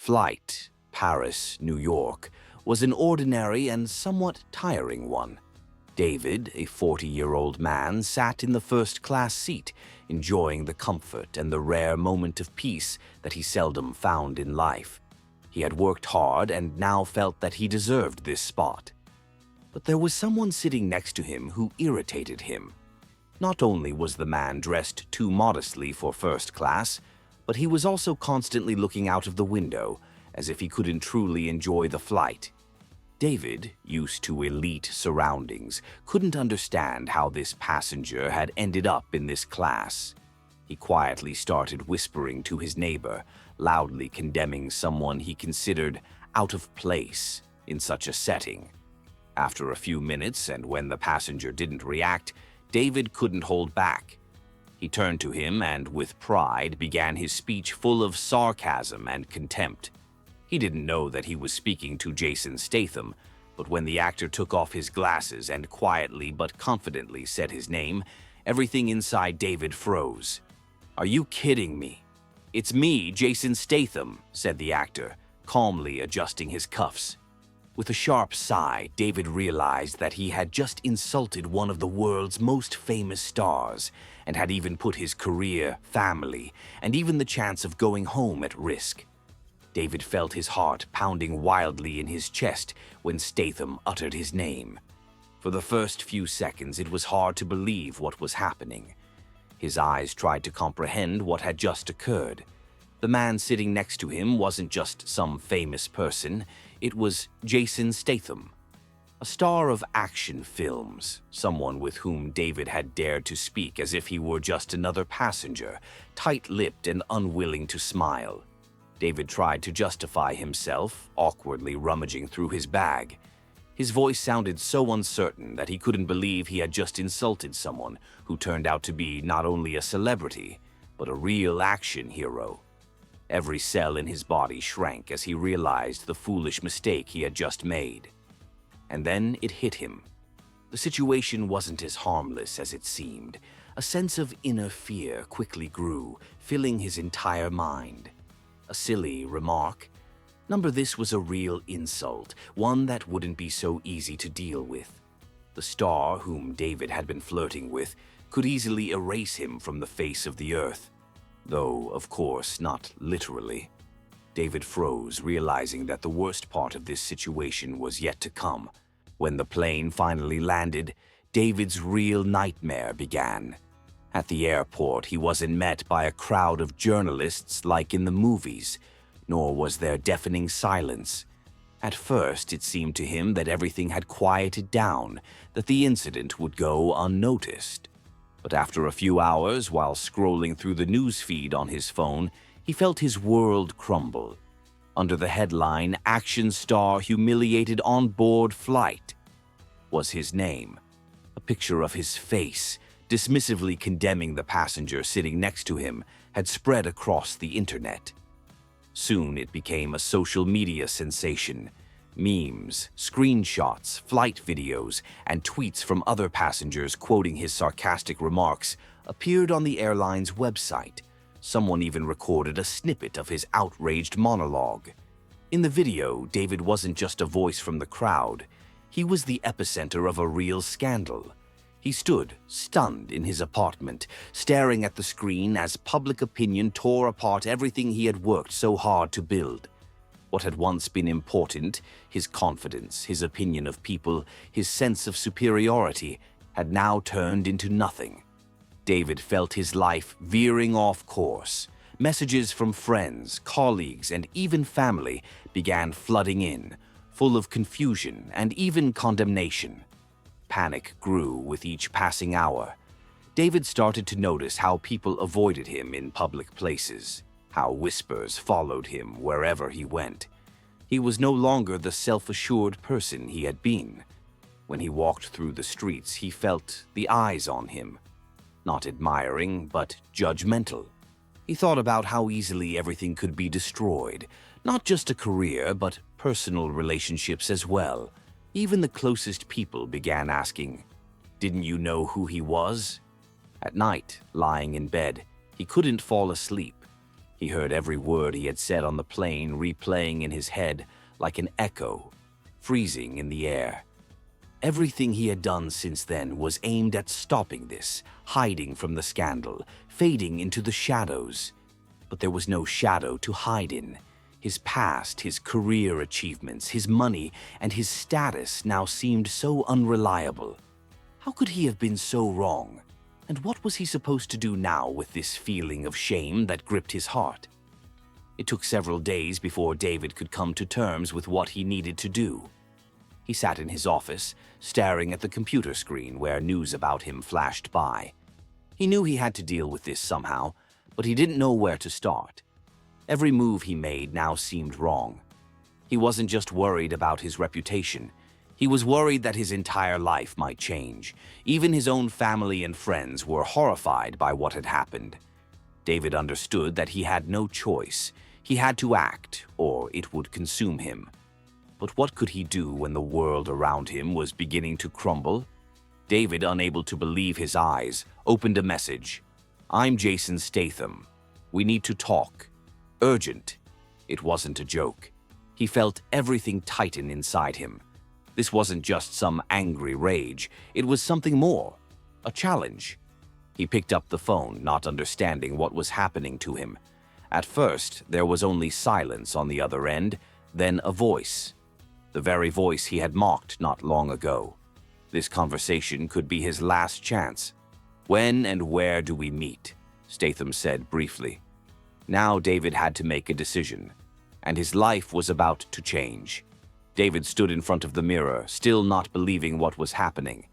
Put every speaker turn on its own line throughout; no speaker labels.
Flight, Paris, New York, was an ordinary and somewhat tiring one. David, a 40-year-old man, sat in the first-class seat, enjoying the comfort and the rare moment of peace that he seldom found in life. He had worked hard and now felt that he deserved this spot. But there was someone sitting next to him who irritated him. Not only was the man dressed too modestly for first class, but he was also constantly looking out of the window, as if he couldn't truly enjoy the flight. David, used to elite surroundings, couldn't understand how this passenger had ended up in this class. He quietly started whispering to his neighbor, loudly condemning someone he considered out of place in such a setting. After a few minutes, and when the passenger didn't react, David couldn't hold back. He turned to him and, with pride, began his speech full of sarcasm and contempt. He didn't know that he was speaking to Jason Statham, but when the actor took off his glasses and quietly but confidently said his name, everything inside David froze. "Are you kidding me? It's me, Jason Statham," said the actor, calmly adjusting his cuffs. With a sharp sigh, David realized that he had just insulted one of the world's most famous stars and had even put his career, family, and even the chance of going home at risk. David felt his heart pounding wildly in his chest when Statham uttered his name. For the first few seconds, it was hard to believe what was happening. His eyes tried to comprehend what had just occurred. The man sitting next to him wasn't just some famous person, it was Jason Statham, a star of action films, someone with whom David had dared to speak as if he were just another passenger, tight-lipped and unwilling to smile. David tried to justify himself, awkwardly rummaging through his bag. His voice sounded so uncertain that he couldn't believe he had just insulted someone who turned out to be not only a celebrity, but a real action hero. Every cell in his body shrank as he realized the foolish mistake he had just made. And then it hit him. The situation wasn't as harmless as it seemed. A sense of inner fear quickly grew, filling his entire mind. A silly remark? This was a real insult, one that wouldn't be so easy to deal with. The star whom David had been flirting with could easily erase him from the face of the earth. Though, of course, not literally. David froze, realizing that the worst part of this situation was yet to come. When the plane finally landed, David's real nightmare began. At the airport, he wasn't met by a crowd of journalists like in the movies, nor was there deafening silence. At first, it seemed to him that everything had quieted down, that the incident would go unnoticed. But after a few hours, while scrolling through the news feed on his phone, he felt his world crumble. Under the headline, "Action Star Humiliated on Board Flight," was his name. A picture of his face, dismissively condemning the passenger sitting next to him, had spread across the internet. Soon it became a social media sensation. Memes, screenshots, flight videos, and tweets from other passengers quoting his sarcastic remarks appeared on the airline's website. Someone even recorded a snippet of his outraged monologue. In the video, David wasn't just a voice from the crowd. He was the epicenter of a real scandal. He stood, stunned, in his apartment, staring at the screen as public opinion tore apart everything he had worked so hard to build. What had once been important, his confidence, his opinion of people, his sense of superiority, had now turned into nothing. David felt his life veering off course. Messages from friends, colleagues, and even family began flooding in, full of confusion and even condemnation. Panic grew with each passing hour. David started to notice how people avoided him in public places, how whispers followed him wherever he went. He was no longer the self-assured person he had been. When he walked through the streets, he felt the eyes on him. Not admiring, but judgmental. He thought about how easily everything could be destroyed, not just a career, but personal relationships as well. Even the closest people began asking, "Didn't you know who he was?" At night, lying in bed, he couldn't fall asleep. He heard every word he had said on the plane replaying in his head like an echo, freezing in the air. Everything he had done since then was aimed at stopping this, hiding from the scandal, fading into the shadows. But there was no shadow to hide in. His past, his career achievements, his money, and his status now seemed so unreliable. How could he have been so wrong? And what was he supposed to do now with this feeling of shame that gripped his heart? It took several days before David could come to terms with what he needed to do. He sat in his office, staring at the computer screen where news about him flashed by. He knew he had to deal with this somehow, but he didn't know where to start. Every move he made now seemed wrong. He wasn't just worried about his reputation. He was worried that his entire life might change. Even his own family and friends were horrified by what had happened. David understood that he had no choice. He had to act, or it would consume him. But what could he do when the world around him was beginning to crumble? David, unable to believe his eyes, opened a message. "I'm Jason Statham. We need to talk. Urgent." It wasn't a joke. He felt everything tighten inside him. This wasn't just some angry rage. It was something more, a challenge. He picked up the phone, not understanding what was happening to him. At first, there was only silence on the other end, then a voice. The very voice he had mocked not long ago. This conversation could be his last chance. "When and where do we meet?" Statham said briefly. Now David had to make a decision, and his life was about to change. David stood in front of the mirror, still not believing what was happening.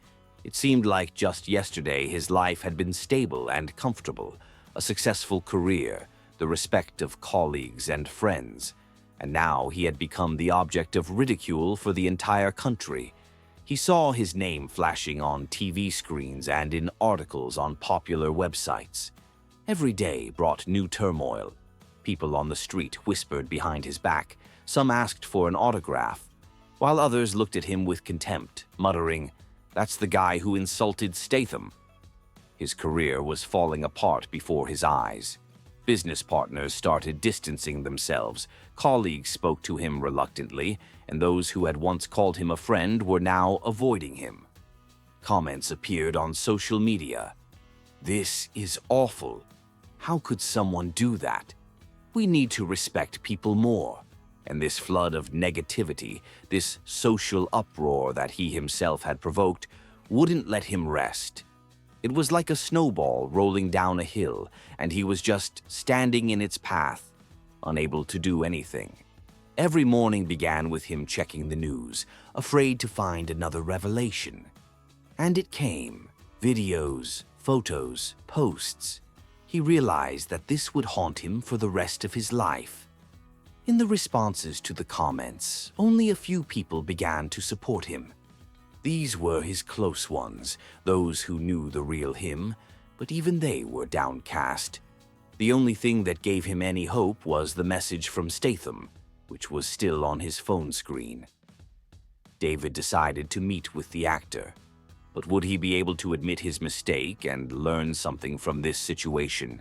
It seemed like just yesterday his life had been stable and comfortable, a successful career, the respect of colleagues and friends. And now he had become the object of ridicule for the entire country. He saw his name flashing on TV screens and in articles on popular websites. Every day brought new turmoil. People on the street whispered behind his back. Some asked for an autograph, while others looked at him with contempt, muttering, "That's the guy who insulted Statham." His career was falling apart before his eyes. Business partners started distancing themselves, colleagues spoke to him reluctantly, and those who had once called him a friend were now avoiding him. Comments appeared on social media. "This is awful. How could someone do that? We need to respect people more." And this flood of negativity, this social uproar that he himself had provoked, wouldn't let him rest. It was like a snowball rolling down a hill, and he was just standing in its path, unable to do anything. Every morning began with him checking the news, afraid to find another revelation. And it came. Videos, photos, posts. He realized that this would haunt him for the rest of his life. In the responses to the comments, only a few people began to support him. These were his close ones, those who knew the real him, but even they were downcast. The only thing that gave him any hope was the message from Statham, which was still on his phone screen. David decided to meet with the actor, but would he be able to admit his mistake and learn something from this situation?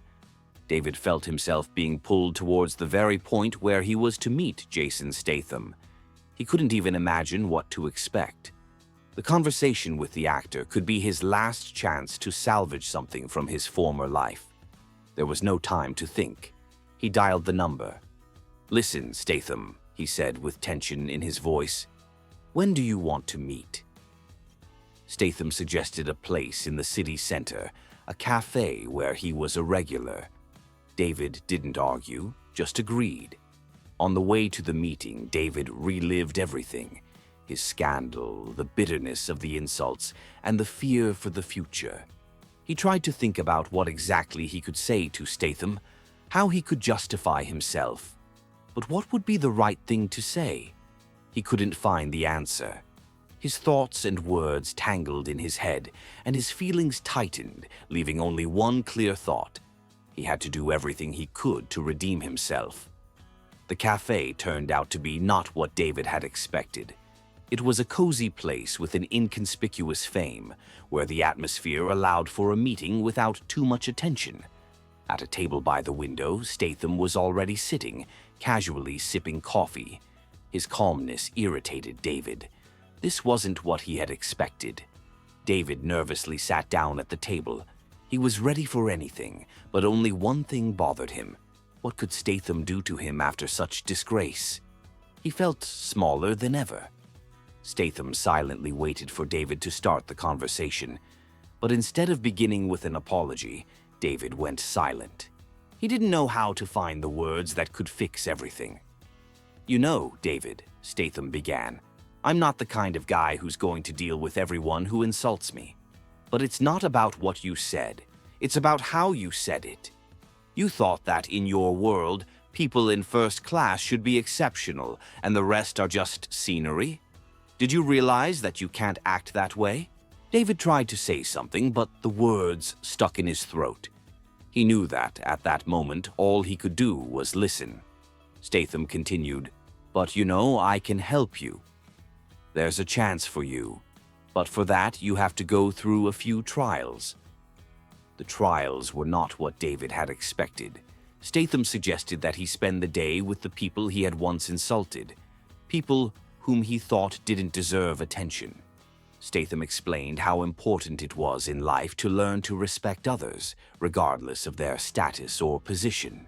David felt himself being pulled towards the very point where he was to meet Jason Statham. He couldn't even imagine what to expect. The conversation with the actor could be his last chance to salvage something from his former life. There was no time to think. He dialed the number. "Listen, Statham," he said with tension in his voice. "When do you want to meet?" Statham suggested a place in the city center, a cafe where he was a regular. David didn't argue, just agreed. On the way to the meeting, David relived everything. His scandal, the bitterness of the insults, and the fear for the future. He tried to think about what exactly he could say to Statham, how he could justify himself. But what would be the right thing to say? He couldn't find the answer. His thoughts and words tangled in his head, and his feelings tightened, leaving only one clear thought. He had to do everything he could to redeem himself. The cafe turned out to be not what David had expected. It was a cozy place with an inconspicuous fame, where the atmosphere allowed for a meeting without too much attention. At a table by the window, Statham was already sitting, casually sipping coffee. His calmness irritated David. This wasn't what he had expected. David nervously sat down at the table. He was ready for anything, but only one thing bothered him. What could Statham do to him after such disgrace? He felt smaller than ever. Statham silently waited for David to start the conversation. But instead of beginning with an apology, David went silent. He didn't know how to find the words that could fix everything. "You know, David," Statham began, "I'm not the kind of guy who's going to deal with everyone who insults me. But it's not about what you said. It's about how you said it. You thought that in your world, people in first class should be exceptional and the rest are just scenery. Did you realize that you can't act that way?" David tried to say something, but the words stuck in his throat. He knew that, at that moment, all he could do was listen. Statham continued, "But you know, I can help you. There's a chance for you. But for that, you have to go through a few trials." The trials were not what David had expected. Statham suggested that he spend the day with the people he had once insulted, people whom he thought didn't deserve attention. Statham explained how important it was in life to learn to respect others, regardless of their status or position.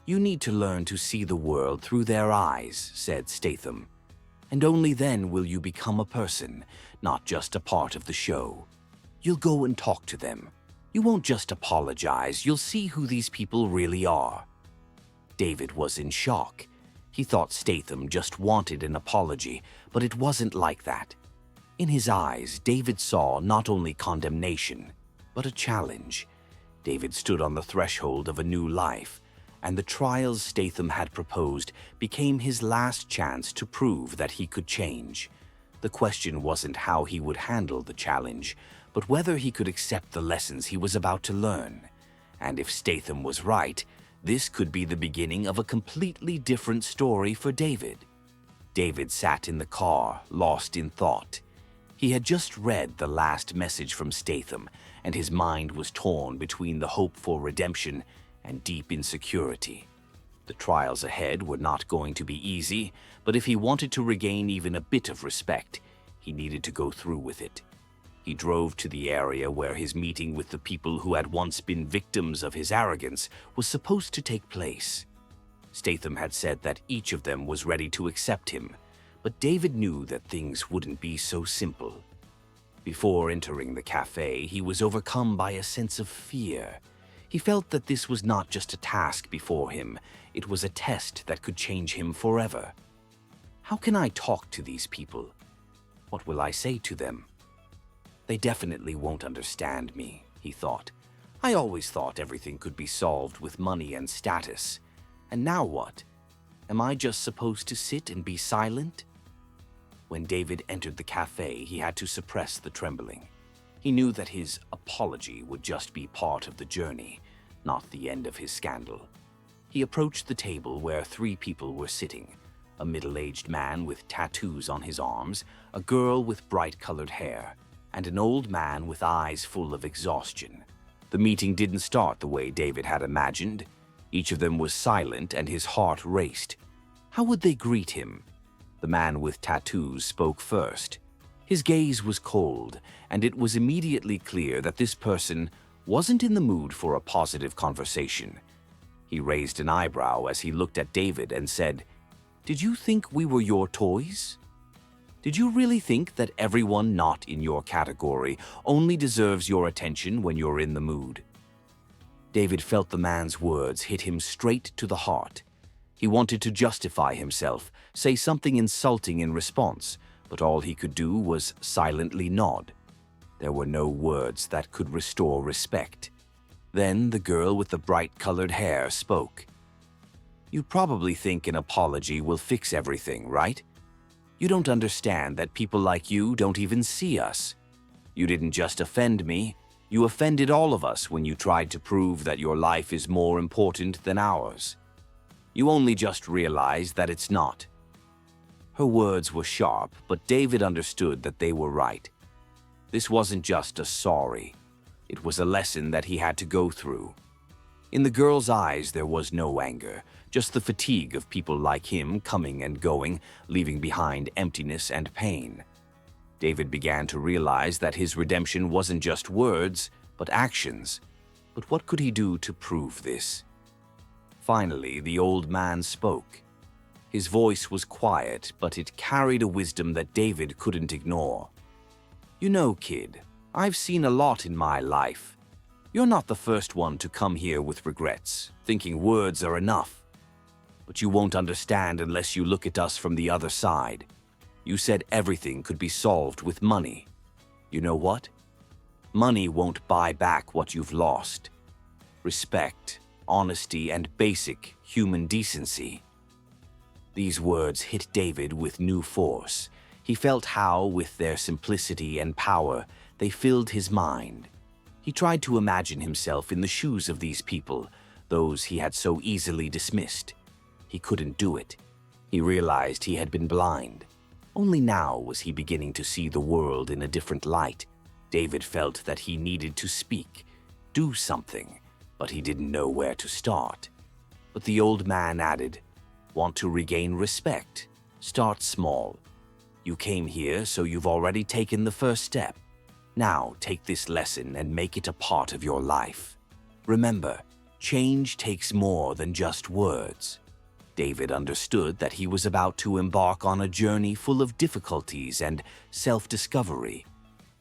"You need to learn to see the world through their eyes," said Statham. "And only then will you become a person, not just a part of the show. You'll go and talk to them. You won't just apologize, you'll see who these people really are." David was in shock. He thought Statham just wanted an apology, but it wasn't like that. In his eyes, David saw not only condemnation, but a challenge. David stood on the threshold of a new life, and the trials Statham had proposed became his last chance to prove that he could change. The question wasn't how he would handle the challenge, but whether he could accept the lessons he was about to learn. And if Statham was right, this could be the beginning of a completely different story for David. David sat in the car, lost in thought. He had just read the last message from Statham, and his mind was torn between the hope for redemption and deep insecurity. The trials ahead were not going to be easy, but if he wanted to regain even a bit of respect, he needed to go through with it. He drove to the area where his meeting with the people who had once been victims of his arrogance was supposed to take place. Statham had said that each of them was ready to accept him, but David knew that things wouldn't be so simple. Before entering the cafe, he was overcome by a sense of fear. He felt that this was not just a task before him, it was a test that could change him forever. How can I talk to these people? What will I say to them? They definitely won't understand me, he thought. I always thought everything could be solved with money and status. And now what? Am I just supposed to sit and be silent? When David entered the cafe, he had to suppress the trembling. He knew that his apology would just be part of the journey, not the end of his scandal. He approached the table where 3 people were sitting: a middle-aged man with tattoos on his arms, a girl with bright-colored hair, and an old man with eyes full of exhaustion. The meeting didn't start the way David had imagined. Each of them was silent and his heart raced. How would they greet him? The man with tattoos spoke first. His gaze was cold, and it was immediately clear that this person wasn't in the mood for a positive conversation. He raised an eyebrow as he looked at David and said, "Did you think we were your toys? Did you really think that everyone not in your category only deserves your attention when you're in the mood?" David felt the man's words hit him straight to the heart. He wanted to justify himself, say something insulting in response, but all he could do was silently nod. There were no words that could restore respect. Then the girl with the bright-colored hair spoke. "You probably think an apology will fix everything, right? You don't understand that people like you don't even see us. You didn't just offend me, you offended all of us when you tried to prove that your life is more important than ours. You only just realized that it's not." Her words were sharp, but David understood that they were right. This wasn't just a sorry. It was a lesson that he had to go through. In the girl's eyes, there was no anger, just the fatigue of people like him coming and going, leaving behind emptiness and pain. David began to realize that his redemption wasn't just words, but actions. But what could he do to prove this? Finally, the old man spoke. His voice was quiet, but it carried a wisdom that David couldn't ignore. "You know, kid, I've seen a lot in my life. You're not the first one to come here with regrets, thinking words are enough. But you won't understand unless you look at us from the other side. You said everything could be solved with money. You know what? Money won't buy back what you've lost. Respect, honesty, and basic human decency." These words hit David with new force. He felt how, with their simplicity and power, they filled his mind. He tried to imagine himself in the shoes of these people, those he had so easily dismissed. He couldn't do it. He realized he had been blind. Only now was he beginning to see the world in a different light. David felt that he needed to speak, do something, but he didn't know where to start. But the old man added, "Want to regain respect? Start small. You came here, so you've already taken the first step. Now take this lesson and make it a part of your life. Remember, change takes more than just words." David understood that he was about to embark on a journey full of difficulties and self-discovery.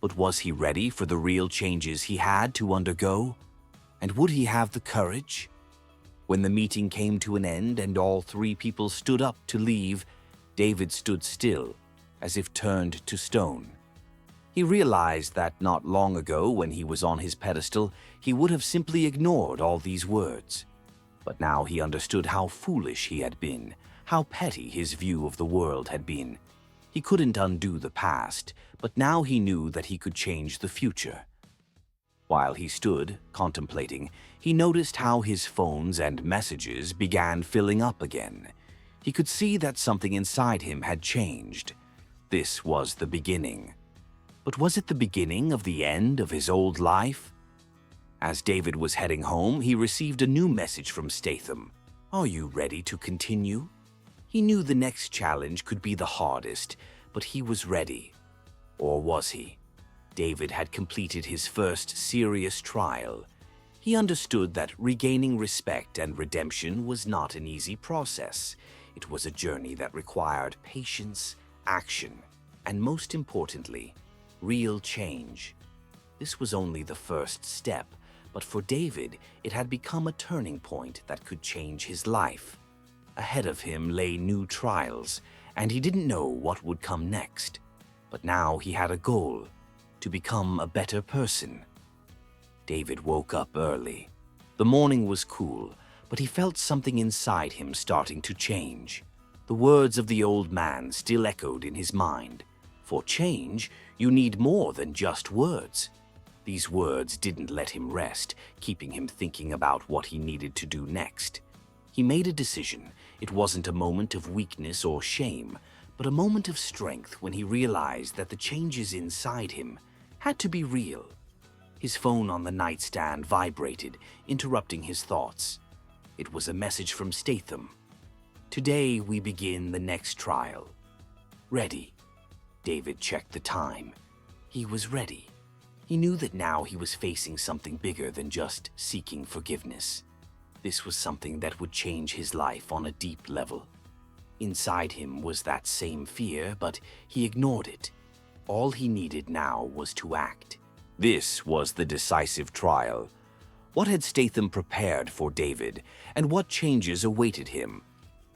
But was he ready for the real changes he had to undergo? And would he have the courage? When the meeting came to an end and all three people stood up to leave, David stood still, as if turned to stone. He realized that not long ago, when he was on his pedestal, he would have simply ignored all these words. But now he understood how foolish he had been, how petty his view of the world had been. He couldn't undo the past, but now he knew that he could change the future. While he stood, contemplating, he noticed how his phones and messages began filling up again. He could see that something inside him had changed. This was the beginning. But was it the beginning of the end of his old life? As David was heading home, he received a new message from Statham. "Are you ready to continue?" He knew the next challenge could be the hardest, but he was ready. Or was he? David had completed his first serious trial. He understood that regaining respect and redemption was not an easy process. It was a journey that required patience, action, and most importantly, real change. This was only the first step, but for David, it had become a turning point that could change his life. Ahead of him lay new trials, and he didn't know what would come next. But now he had a goal: to become a better person. David woke up early. The morning was cool, but he felt something inside him starting to change. The words of the old man still echoed in his mind. For change, you need more than just words. These words didn't let him rest, keeping him thinking about what he needed to do next. He made a decision. It wasn't a moment of weakness or shame, but a moment of strength when he realized that the changes inside him had to be real. His phone on the nightstand vibrated, interrupting his thoughts. It was a message from Statham. "Today we begin the next trial." Ready. David checked the time. He was ready. He knew that now he was facing something bigger than just seeking forgiveness. This was something that would change his life on a deep level. Inside him was that same fear, but he ignored it. All he needed now was to act. This was the decisive trial. What had Statham prepared for David, and what changes awaited him?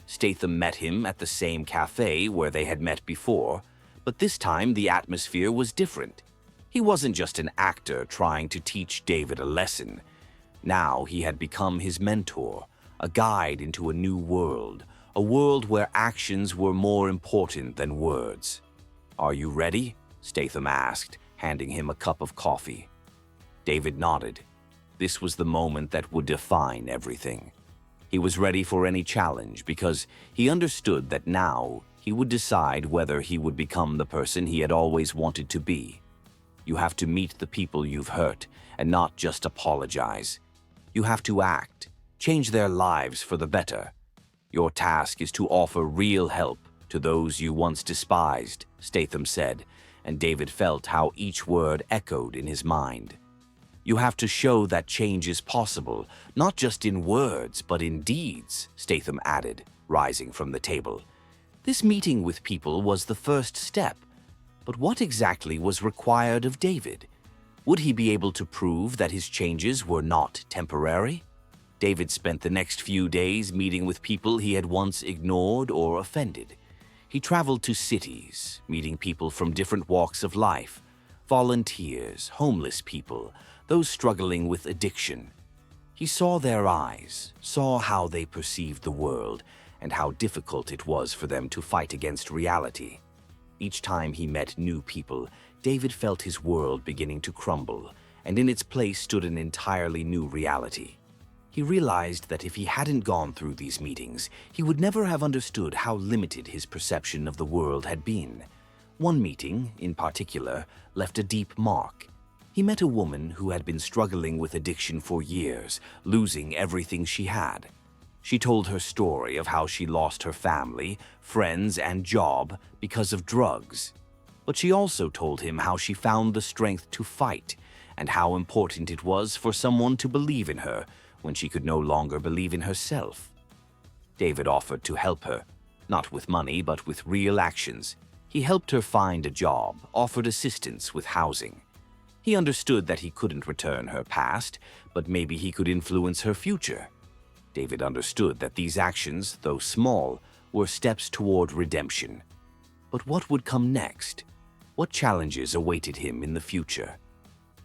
Statham met him at the same cafe where they had met before, but this time the atmosphere was different. He wasn't just an actor trying to teach David a lesson. Now he had become his mentor, a guide into a new world, a world where actions were more important than words. "Are you ready?" Statham asked, handing him a cup of coffee. David nodded. This was the moment that would define everything. He was ready for any challenge because he understood that now he would decide whether he would become the person he had always wanted to be. You have to meet the people you've hurt and not just apologize. You have to act, change their lives for the better. Your task is to offer real help to those you once despised, Statham said, and David felt how each word echoed in his mind. You have to show that change is possible, not just in words, but in deeds, Statham added, rising from the table. This meeting with people was the first step, but what exactly was required of David? Would he be able to prove that his changes were not temporary? David spent the next few days meeting with people he had once ignored or offended. He traveled to cities, meeting people from different walks of life, volunteers, homeless people, those struggling with addiction. He saw their eyes, saw how they perceived the world, and how difficult it was for them to fight against reality. Each time he met new people, David felt his world beginning to crumble, and in its place stood an entirely new reality. He realized that if he hadn't gone through these meetings, he would never have understood how limited his perception of the world had been. One meeting, in particular, left a deep mark. He met a woman who had been struggling with addiction for years, losing everything she had. She told her story of how she lost her family, friends, and job because of drugs. But she also told him how she found the strength to fight and how important it was for someone to believe in her when she could no longer believe in herself. David offered to help her, not with money but with real actions. He helped her find a job, offered assistance with housing. He understood that he couldn't return her past, but maybe he could influence her future. David understood that these actions, though small, were steps toward redemption. But what would come next? What challenges awaited him in the future?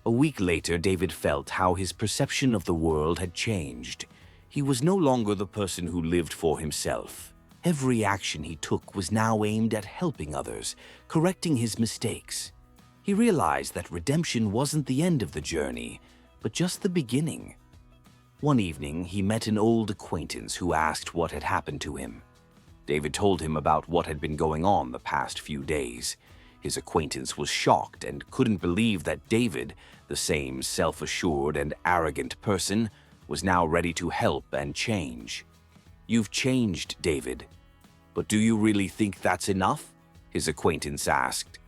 A week later, David felt how his perception of the world had changed. He was no longer the person who lived for himself. Every action he took was now aimed at helping others, correcting his mistakes. He realized that redemption wasn't the end of the journey, but just the beginning. One evening, he met an old acquaintance who asked what had happened to him. David told him about what had been going on the past few days. His acquaintance was shocked and couldn't believe that David, the same self-assured and arrogant person, was now ready to help and change. "You've changed, David. But do you really think that's enough?" his acquaintance asked.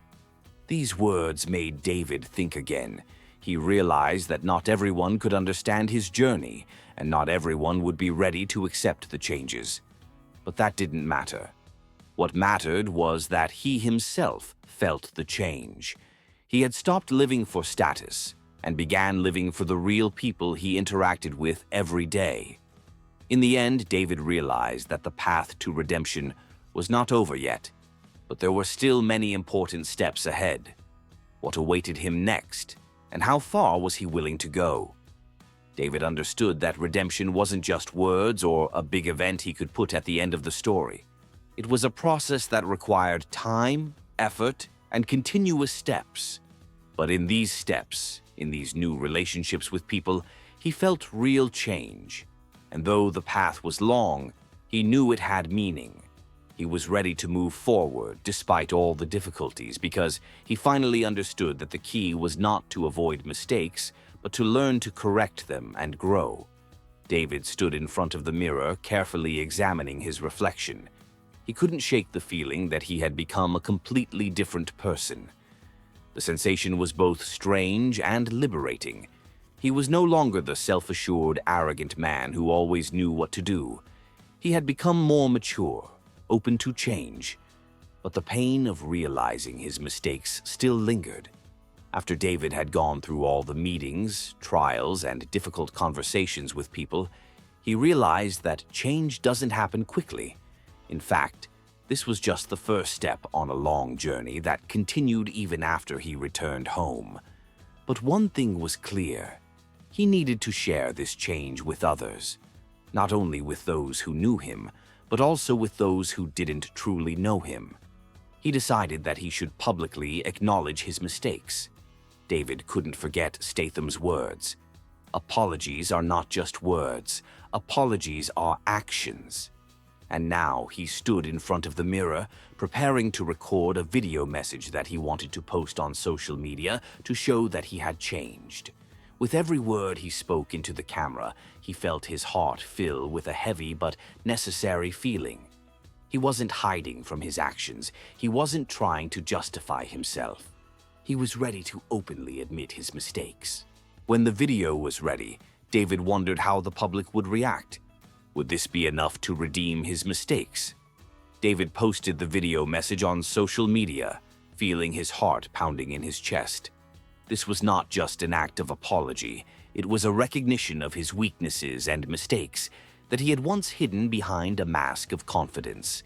These words made David think again. He realized that not everyone could understand his journey, and not everyone would be ready to accept the changes. But that didn't matter. What mattered was that he himself felt the change. He had stopped living for status and began living for the real people he interacted with every day. In the end, David realized that the path to redemption was not over yet, but there were still many important steps ahead. What awaited him next, and how far was he willing to go? David understood that redemption wasn't just words or a big event he could put at the end of the story. It was a process that required time, effort, and continuous steps. But in these steps, in these new relationships with people, he felt real change. And though the path was long, he knew it had meaning. He was ready to move forward despite all the difficulties because he finally understood that the key was not to avoid mistakes, but to learn to correct them and grow. David stood in front of the mirror, carefully examining his reflection. He couldn't shake the feeling that he had become a completely different person. The sensation was both strange and liberating. He was no longer the self-assured, arrogant man who always knew what to do. He had become more mature, open to change. But the pain of realizing his mistakes still lingered. After David had gone through all the meetings, trials, and difficult conversations with people, he realized that change doesn't happen quickly. In fact, this was just the first step on a long journey that continued even after he returned home. But one thing was clear. He needed to share this change with others, not only with those who knew him, but also with those who didn't truly know him. He decided that he should publicly acknowledge his mistakes. David couldn't forget Statham's words. Apologies are not just words. Apologies are actions. And now he stood in front of the mirror, preparing to record a video message that he wanted to post on social media to show that he had changed. With every word he spoke into the camera, he felt his heart fill with a heavy but necessary feeling. He wasn't hiding from his actions. He wasn't trying to justify himself. He was ready to openly admit his mistakes. When the video was ready, David wondered how the public would react. Would this be enough to redeem his mistakes? David posted the video message on social media, feeling his heart pounding in his chest. This was not just an act of apology. It was a recognition of his weaknesses and mistakes that he had once hidden behind a mask of confidence.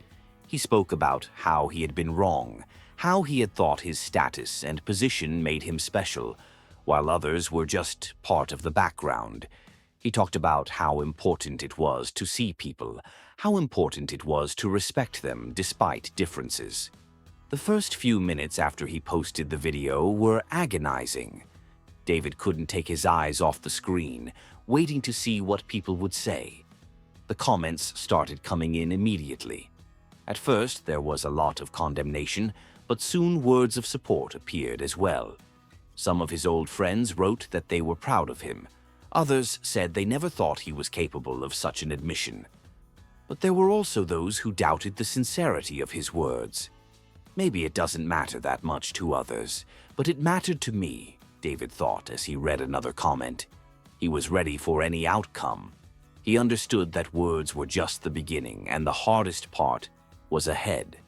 He spoke about how he had been wrong, how he had thought his status and position made him special, while others were just part of the background. He talked about how important it was to see people, how important it was to respect them despite differences. The first few minutes after he posted the video were agonizing. David couldn't take his eyes off the screen, waiting to see what people would say. The comments started coming in immediately. At first, there was a lot of condemnation, but soon words of support appeared as well. Some of his old friends wrote that they were proud of him. Others said they never thought he was capable of such an admission. But there were also those who doubted the sincerity of his words. Maybe it doesn't matter that much to others, but it mattered to me, David thought as he read another comment. He was ready for any outcome. He understood that words were just the beginning and the hardest part was ahead.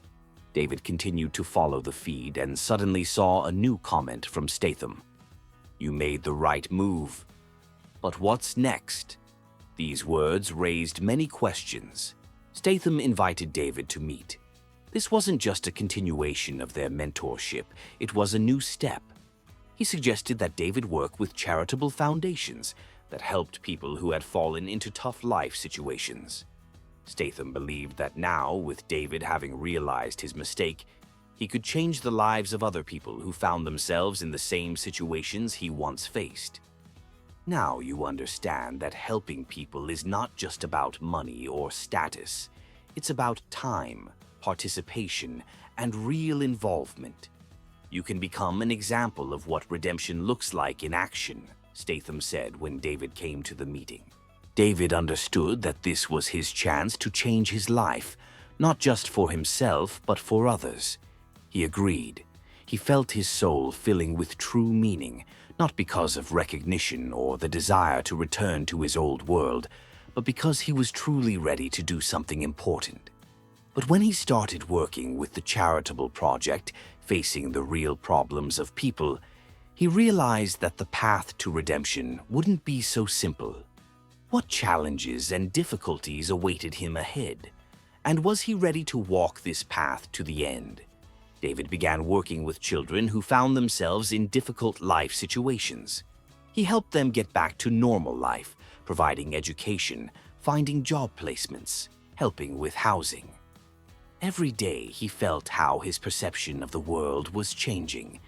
David continued to follow the feed and suddenly saw a new comment from Statham. "You made the right move. But what's next?" These words raised many questions. Statham invited David to meet. This wasn't just a continuation of their mentorship, it was a new step. He suggested that David work with charitable foundations that helped people who had fallen into tough life situations. Statham believed that now, with David having realized his mistake, he could change the lives of other people who found themselves in the same situations he once faced. Now you understand that helping people is not just about money or status. It's about time, participation, and real involvement. You can become an example of what redemption looks like in action, Statham said when David came to the meeting. David understood that this was his chance to change his life, not just for himself, but for others. He agreed. He felt his soul filling with true meaning, not because of recognition or the desire to return to his old world, but because he was truly ready to do something important. But when he started working with the charitable project, facing the real problems of people, he realized that the path to redemption wouldn't be so simple. What challenges and difficulties awaited him ahead? And was he ready to walk this path to the end? David began working with children who found themselves in difficult life situations. He helped them get back to normal life, providing education, finding job placements, helping with housing. Every day he felt how his perception of the world was changing.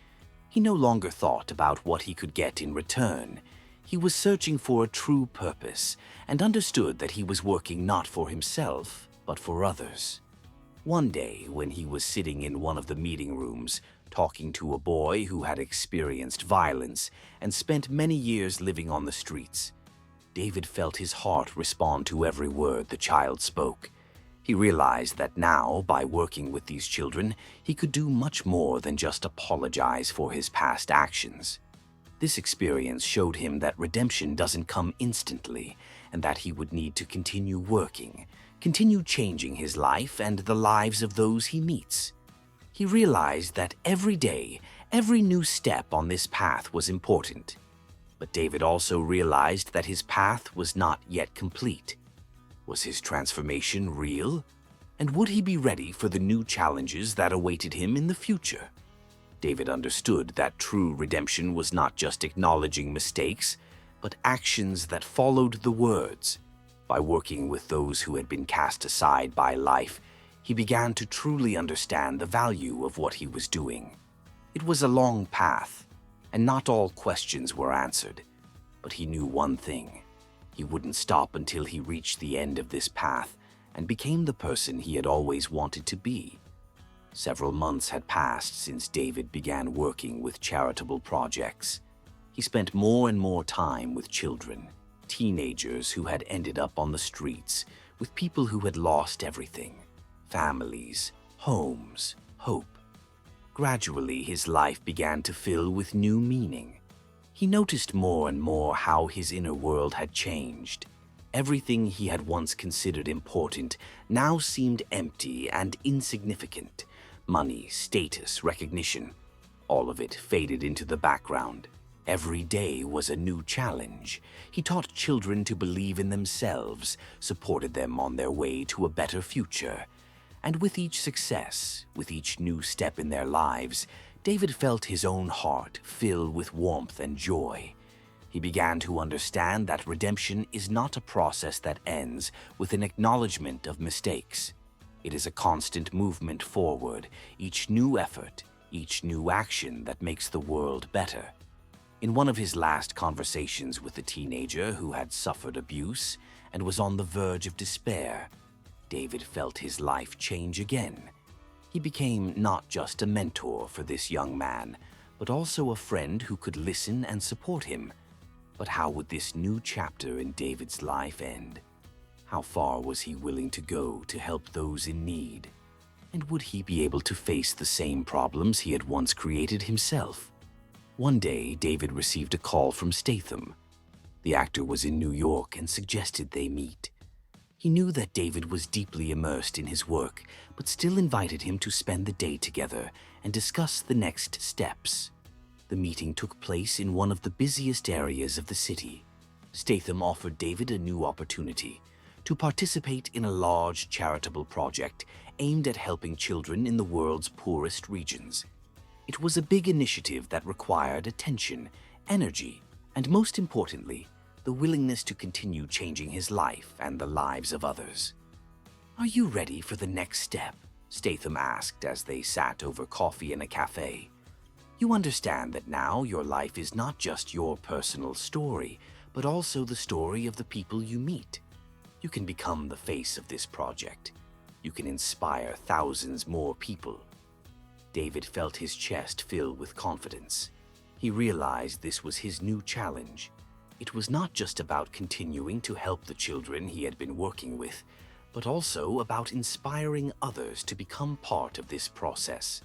He no longer thought about what he could get in return. He was searching for a true purpose and understood that he was working not for himself, but for others. One day, when he was sitting in one of the meeting rooms, talking to a boy who had experienced violence and spent many years living on the streets, David felt his heart respond to every word the child spoke. He realized that now, by working with these children, he could do much more than just apologize for his past actions. This experience showed him that redemption doesn't come instantly, and that he would need to continue working, continue changing his life and the lives of those he meets. He realized that every day, every new step on this path was important. But David also realized that his path was not yet complete. Was his transformation real? And would he be ready for the new challenges that awaited him in the future? David understood that true redemption was not just acknowledging mistakes, but actions that followed the words. By working with those who had been cast aside by life, he began to truly understand the value of what he was doing. It was a long path, and not all questions were answered. But he knew one thing. He wouldn't stop until he reached the end of this path and became the person he had always wanted to be. Several months had passed since David began working with charitable projects. He spent more and more time with children, teenagers who had ended up on the streets, with people who had lost everything, families, homes, hope. Gradually, his life began to fill with new meaning. He noticed more and more how his inner world had changed. Everything he had once considered important now seemed empty and insignificant. Money, status, recognition, all of it faded into the background. Every day was a new challenge. He taught children to believe in themselves, supported them on their way to a better future. And with each success, with each new step in their lives, David felt his own heart fill with warmth and joy. He began to understand that redemption is not a process that ends with an acknowledgement of mistakes. It is a constant movement forward, each new effort, each new action that makes the world better. In one of his last conversations with a teenager who had suffered abuse and was on the verge of despair, David felt his life change again. He became not just a mentor for this young man, but also a friend who could listen and support him. But how would this new chapter in David's life end? How far was he willing to go to help those in need? And would he be able to face the same problems he had once created himself? One day, David received a call from Statham. The actor was in New York and suggested they meet. He knew that David was deeply immersed in his work, but still invited him to spend the day together and discuss the next steps. The meeting took place in one of the busiest areas of the city. Statham offered David a new opportunity to participate in a large charitable project aimed at helping children in the world's poorest regions. It was a big initiative that required attention, energy, and most importantly, the willingness to continue changing his life and the lives of others. "Are you ready for the next step?" Statham asked as they sat over coffee in a cafe. "You understand that now your life is not just your personal story, but also the story of the people you meet. You can become the face of this project. You can inspire thousands more people." David felt his chest fill with confidence. He realized this was his new challenge. It was not just about continuing to help the children he had been working with, but also about inspiring others to become part of this process.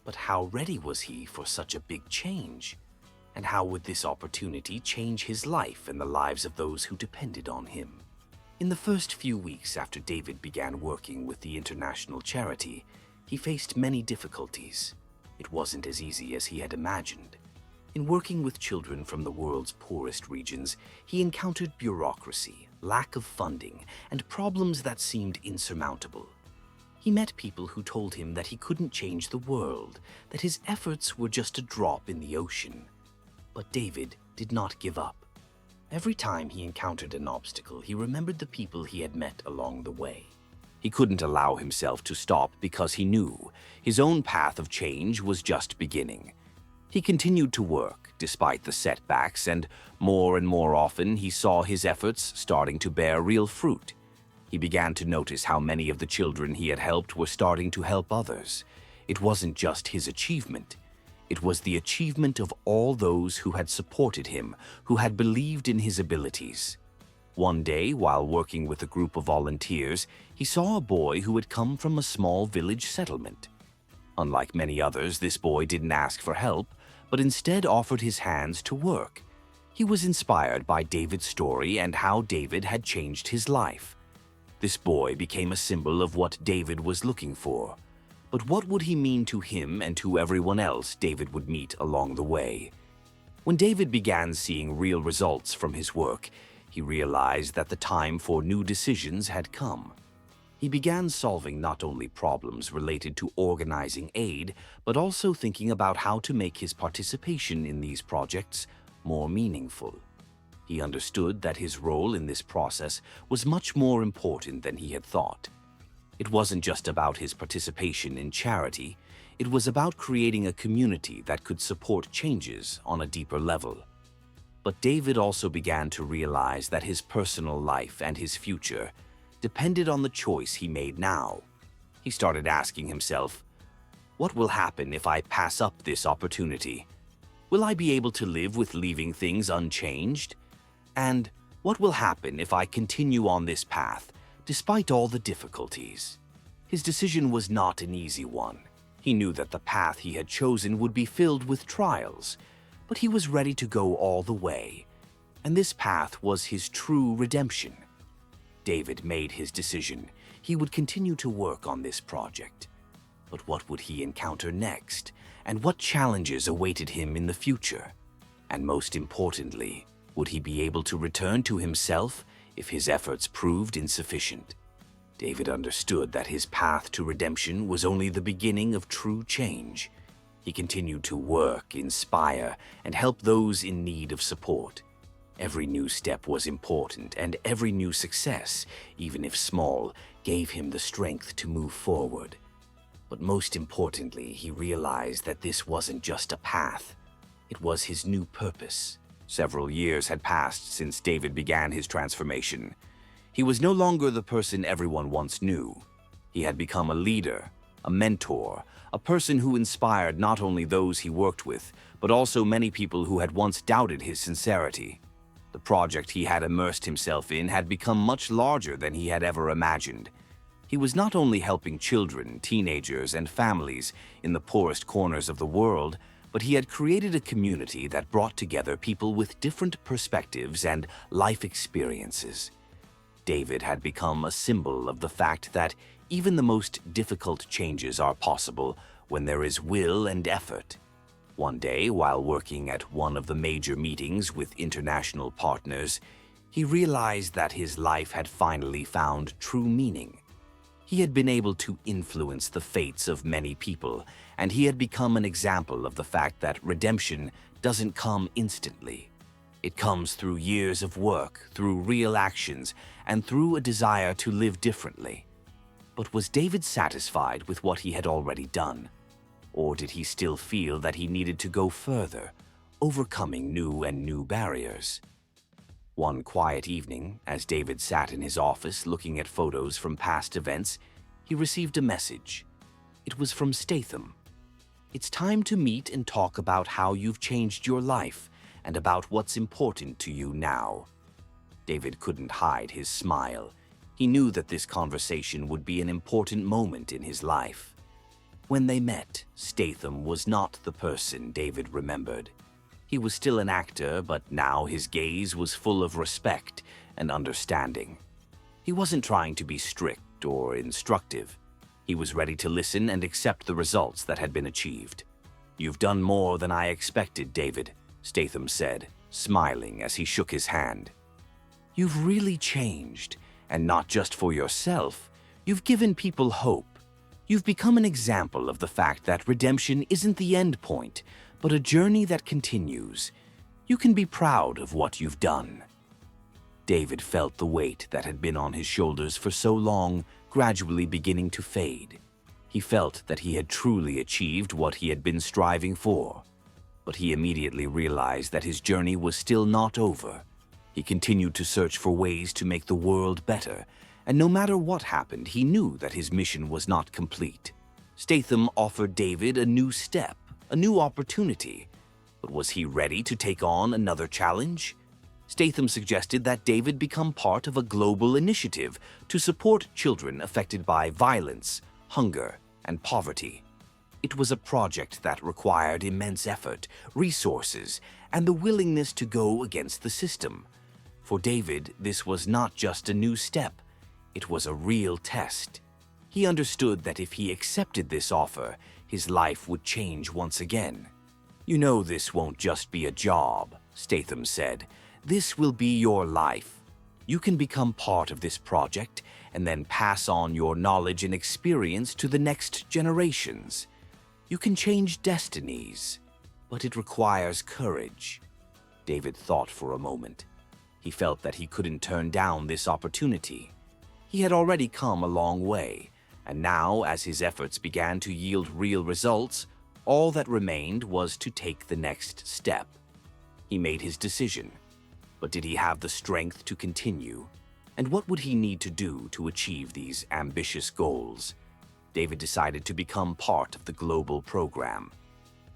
But how ready was he for such a big change? And how would this opportunity change his life and the lives of those who depended on him? In the first few weeks after David began working with the international charity, he faced many difficulties. It wasn't as easy as he had imagined. In working with children from the world's poorest regions, he encountered bureaucracy, lack of funding, and problems that seemed insurmountable. He met people who told him that he couldn't change the world, that his efforts were just a drop in the ocean. But David did not give up. Every time he encountered an obstacle, he remembered the people he had met along the way. He couldn't allow himself to stop because he knew his own path of change was just beginning. He continued to work despite the setbacks, and more often he saw his efforts starting to bear real fruit. He began to notice how many of the children he had helped were starting to help others. It wasn't just his achievement. It was the achievement of all those who had supported him, who had believed in his abilities. One day, while working with a group of volunteers, he saw a boy who had come from a small village settlement. Unlike many others, this boy didn't ask for help, but instead offered his hands to work. He was inspired by David's story and how David had changed his life. This boy became a symbol of what David was looking for. But what would he mean to him and to everyone else David would meet along the way? When David began seeing real results from his work, he realized that the time for new decisions had come. He began solving not only problems related to organizing aid, but also thinking about how to make his participation in these projects more meaningful. He understood that his role in this process was much more important than he had thought. It wasn't just about his participation in charity, it was about creating a community that could support changes on a deeper level. But David also began to realize that his personal life and his future depended on the choice he made now. He started asking himself, what will happen if I pass up this opportunity? Will I be able to live with leaving things unchanged? And what will happen if I continue on this path, despite all the difficulties? His decision was not an easy one. He knew that the path he had chosen would be filled with trials, but he was ready to go all the way, and this path was his true redemption. David made his decision. He would continue to work on this project. But what would he encounter next, and what challenges awaited him in the future? And most importantly, would he be able to return to himself if his efforts proved insufficient? David understood that his path to redemption was only the beginning of true change. He continued to work, inspire, and help those in need of support. Every new step was important, and every new success, even if small, gave him the strength to move forward. But most importantly, he realized that this wasn't just a path. It was his new purpose. Several years had passed since David began his transformation. He was no longer the person everyone once knew. He had become a leader, a mentor, a person who inspired not only those he worked with, but also many people who had once doubted his sincerity. The project he had immersed himself in had become much larger than he had ever imagined. He was not only helping children, teenagers, and families in the poorest corners of the world, but he had created a community that brought together people with different perspectives and life experiences. David had become a symbol of the fact that even the most difficult changes are possible when there is will and effort. One day, while working at one of the major meetings with international partners, he realized that his life had finally found true meaning. He had been able to influence the fates of many people, and he had become an example of the fact that redemption doesn't come instantly. It comes through years of work, through real actions, and through a desire to live differently. But was David satisfied with what he had already done? Or did he still feel that he needed to go further, overcoming new barriers? One quiet evening, as David sat in his office looking at photos from past events, he received a message. It was from Statham. "It's time to meet and talk about how you've changed your life and about what's important to you now." David couldn't hide his smile. He knew that this conversation would be an important moment in his life. When they met, Statham was not the person David remembered. He was still an actor, but now his gaze was full of respect and understanding. He wasn't trying to be strict or instructive. He was ready to listen and accept the results that had been achieved. "You've done more than I expected, David," Statham said, smiling as he shook his hand. "You've really changed, and not just for yourself. You've given people hope. You've become an example of the fact that redemption isn't the end point, but a journey that continues. You can be proud of what you've done." David felt the weight that had been on his shoulders for so long gradually beginning to fade. He felt that he had truly achieved what he had been striving for. But he immediately realized that his journey was still not over. He continued to search for ways to make the world better, and no matter what happened, he knew that his mission was not complete. Statham offered David a new step, a new opportunity. But was he ready to take on another challenge? Statham suggested that David become part of a global initiative to support children affected by violence, hunger, and poverty. It was a project that required immense effort, resources, and the willingness to go against the system. For David, this was not just a new step. It was a real test. He understood that if he accepted this offer, his life would change once again. "You know this won't just be a job," Statham said. "This will be your life. You can become part of this project and then pass on your knowledge and experience to the next generations. You can change destinies, but it requires courage." David thought for a moment. He felt that he couldn't turn down this opportunity. He had already come a long way, and now, as his efforts began to yield real results, all that remained was to take the next step. He made his decision, but did he have the strength to continue? And what would he need to do to achieve these ambitious goals? David decided to become part of the global program.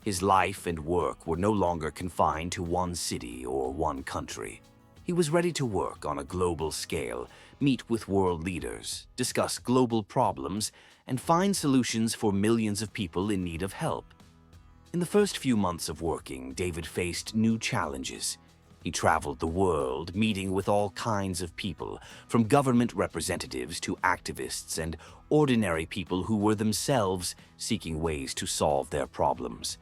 His life and work were no longer confined to one city or one country. He was ready to work on a global scale, meet with world leaders, discuss global problems, and find solutions for millions of people in need of help. In the first few months of working, David faced new challenges. He traveled the world, meeting with all kinds of people, from government representatives to activists and ordinary people who were themselves seeking ways to solve their problems.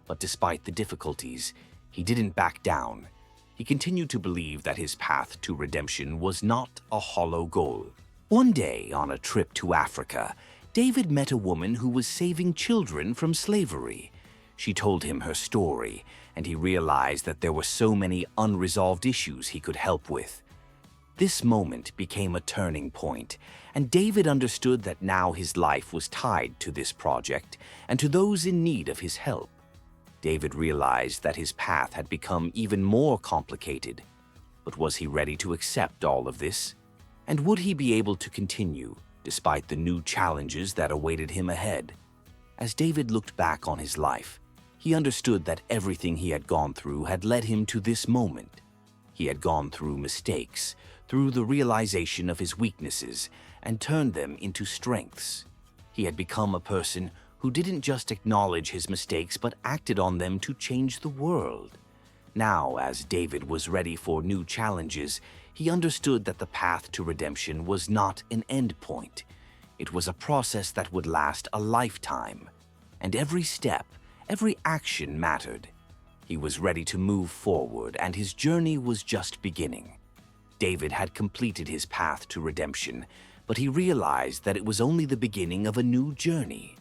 But despite the difficulties, he didn't back down. He continued to believe that his path to redemption was not a hollow goal. One day, on a trip to Africa, David met a woman who was saving children from slavery. She told him her story, and he realized that there were so many unresolved issues he could help with. This moment became a turning point, and David understood that now his life was tied to this project and to those in need of his help. David realized that his path had become even more complicated. But was he ready to accept all of this? And would he be able to continue, despite the new challenges that awaited him ahead? As David looked back on his life, he understood that everything he had gone through had led him to this moment. He had gone through mistakes, through the realization of his weaknesses, and turned them into strengths. He had become a person who didn't just acknowledge his mistakes but acted on them to change the world. Now, as David was ready for new challenges, he understood that the path to redemption was not an end point. It was a process that would last a lifetime. And every step, every action mattered. He was ready to move forward, and his journey was just beginning. David had completed his path to redemption, but he realized that it was only the beginning of a new journey.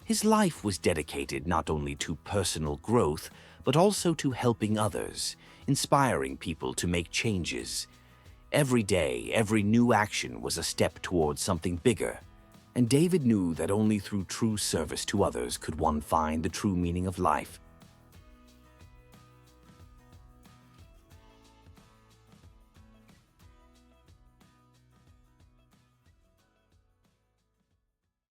His life was dedicated not only to personal growth, but also to helping others, inspiring people to make changes. Every day, every new action was a step towards something bigger, and David knew that only through true service to others could one find the true meaning of life.